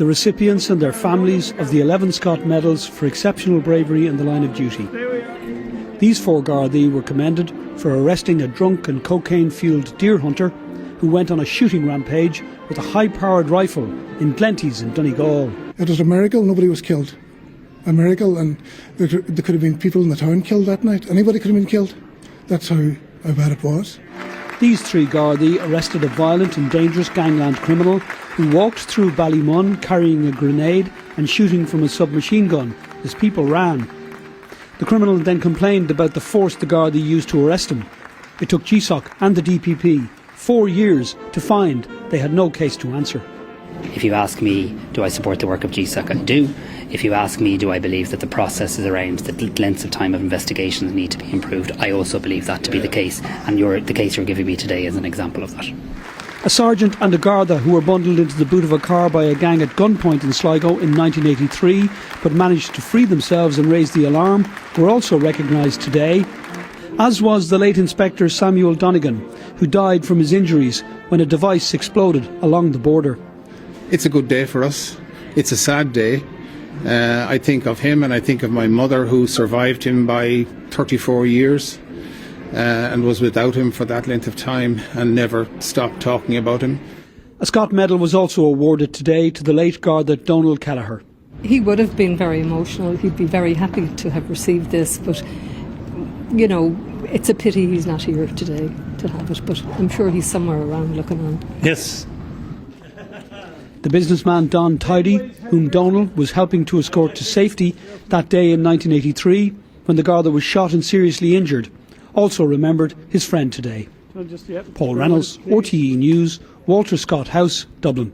the recipients and their families of the 11 Scott medals for exceptional bravery in the line of duty. These 4 Gardaí were commended for arresting a drunk and cocaine-fuelled deer hunter who went on a shooting rampage with a high-powered rifle in Glenties in Donegal. It was a miracle nobody was killed. A miracle, and there could have been people in the town killed that night. Anybody could have been killed. That's how bad it was. These 3 Gardaí arrested a violent and dangerous gangland criminal who walked through Ballymun carrying a grenade and shooting from a submachine gun as people ran. The criminal then complained about the force the Gardaí used to arrest him. It took GSOC and the DPP 4 years to find they had no case to answer. If you ask me, do I support the work of GSOC? I do. If you ask me, do I believe that the processes around the lengths of time of investigations need to be improved? I also believe that to be the case, and the case you're giving me today is an example of that. A sergeant and a Garda who were bundled into the boot of a car by a gang at gunpoint in Sligo in 1983 but managed to free themselves and raise the alarm were also recognised today, as was the late Inspector Samuel Donegan, who died from his injuries when a device exploded along the border. It's a good day for us. It's a sad day. I think of him and I think of my mother, who survived him by 34 years and was without him for that length of time and never stopped talking about him. A Scott Medal was also awarded today to the late Garda Donald Kelleher. He would have been very emotional. He'd be very happy to have received this, but, you know, it's a pity he's not here today to have it, but I'm sure he's somewhere around looking on. Yes. The businessman Don Tidy, whom Donald was helping to escort to safety that day in 1983 when the Garda was shot and seriously injured, also remembered his friend today. Paul Reynolds, RTE News, Walter Scott House, Dublin.